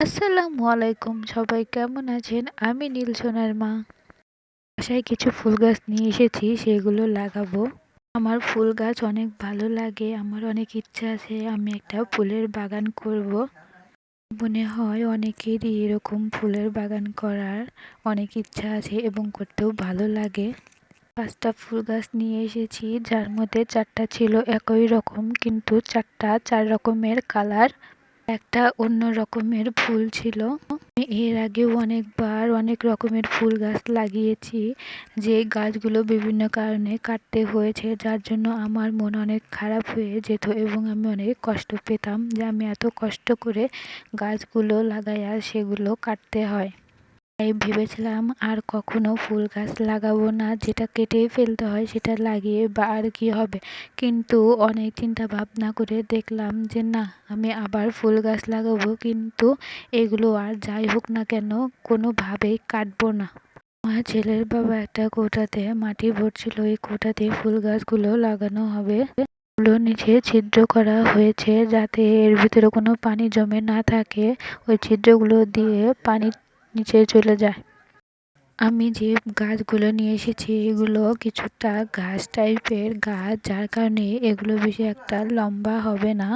আসসালামু আলাইকুম, সবাই কেমন আছেন? আমি নীল সোনার মা। বাসায় কিছু ফুল গাছ নিয়ে এসেছি, সেগুলো লাগাবো। আমার ফুল গাছ অনেক ভালো লাগে। আমার অনেক ইচ্ছা আছে আমি একটা ফুলের বাগান করব। মনে হয় অনেকেরই এরকম ফুলের বাগান করার অনেক ইচ্ছা আছে এবং করতেও ভালো লাগে। ৫টা ফুল গাছ নিয়ে এসেছি, যার মধ্যে ৪টা ছিল একই রকম, কিন্তু ৪টা ৪ রকমের কালার। একটা অন্য রকমের ফুল ছিল। আমি এর আগেও অনেকবার অনেক রকমের ফুল গাছ লাগিয়েছি, যে গাছগুলো বিভিন্ন কারণে কাটতে হয়েছে, যার জন্য আমার মন অনেক খারাপ হয়ে যেত এবং আমি অনেক কষ্ট পেতাম যে আমি এত কষ্ট করে গাছগুলো লাগাই আর সেগুলো কাটতে হয়। তাই ভেবেছিলাম আর কখনো ফুল গাছ লাগাবো না, যেটা কেটে ফেলতে হয় সেটা লাগিয়ে বা আর কি হবে। কিন্তু অনেক চিন্তা ভাবনা করে দেখলাম যে না, আমি আবার ফুল গাছ লাগাবো, কিন্তু এগুলো আর যাই হোক না কেন কোনোভাবেই কাটবো না। আমার ছেলের বাবা একটা কৌটাতে মাটি ভরছিল, এই কৌটাতে ফুল গাছগুলো লাগানো হবে। গুলো নিচে ছিদ্র করা হয়েছে যাতে এর ভিতরে কোনো পানি জমে না থাকে, ওই ছিদ্রগুলো দিয়ে পানি নিচে চলে যায়। আমি যে গাছগুলো নিয়ে এসেছি এগুলো কিছুটা ঘাস টাইপের গাছ, যার কারণে এগুলো বেশি একটা লম্বা হবে না,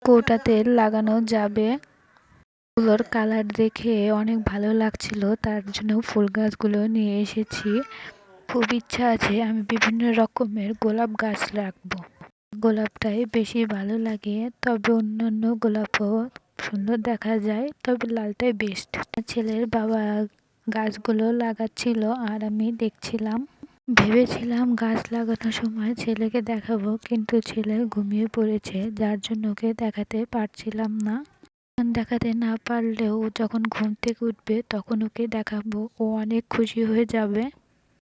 কৌটাতে লাগানো যাবে। ফুলের কালার দেখে অনেক ভালো লাগছিল, তার জন্য ফুল গাছগুলো নিয়ে এসেছি। খুব ইচ্ছা আছে আমি বিভিন্ন রকমের গোলাপ গাছ রাখবো। গোলাপটাই বেশি ভালো লাগে, তবে অন্যান্য গোলাপও সুন্দর দেখা যায়, তবে লালটাই বেস্ট। ছেলের বাবা গাছগুলো লাগাচ্ছিল আর আমি দেখছিলাম। ভেবেছিলাম গাছ লাগানোর সময় ছেলেকে দেখাবো, কিন্তু ছেলে ঘুমিয়ে পড়েছে, যার জন্য ওকে দেখাতে পারছিলাম না। দেখাতে না পারলেও যখন ঘুম থেকে উঠবে তখন ওকে দেখাবো, ও অনেক খুশি হয়ে যাবে।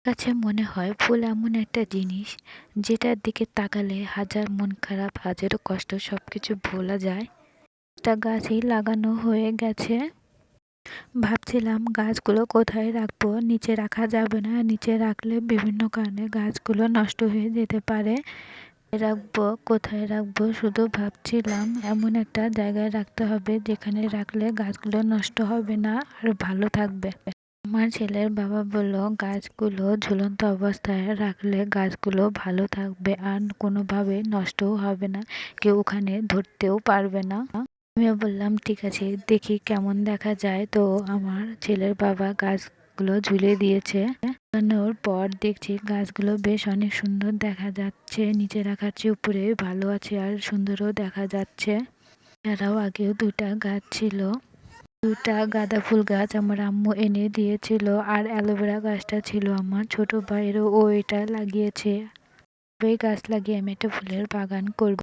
কাছে মনে হয় ফুল এমন একটা জিনিস যেটার দিকে তাকালে হাজার মন খারাপ, হাজারো কষ্ট সবকিছু ভোলা যায়। একটা গাছই লাগানো হয়ে গেছে। ভাবছিলাম গাছগুলো কোথায় রাখবো, নিচে রাখা যাবে না, নিচে রাখলে বিভিন্ন কারণে গাছগুলো নষ্ট হয়ে যেতে পারে। রাখবো কোথায় রাখবো শুধু ভাবছিলাম। এমন একটা জায়গায় রাখতে হবে যেখানে রাখলে গাছগুলো নষ্ট হবে না আর ভালো থাকবে। আমার ছেলের বাবা বলল গাছগুলো ঝুলন্ত অবস্থায় রাখলে গাছগুলো ভালো থাকবে আর কোনোভাবে নষ্টও হবে না, কেউ ওখানে ধরতেও পারবে না। আমিও বললাম ঠিক আছে, দেখি কেমন দেখা যায়। তো আমার ছেলের বাবা গাছগুলো ঝুলে দিয়েছে। ঝুলানোর পর দেখছি গাছগুলো বেশ অনেক সুন্দর দেখা যাচ্ছে, নিচে রাখার চেয়ে উপরে ভালো আছে আর সুন্দরও দেখা যাচ্ছে। এছাড়াও আগেও 2টা গাছ ছিল, 2টা গাঁদা ফুল গাছ আমার আম্মু এনে দিয়েছিল, আর অ্যালোভেরা গাছটা ছিল আমার ছোট ভাইয়েরও, ও এটা লাগিয়েছে। ওই গাছ লাগিয়ে আমি একটা ফুলের বাগান করব।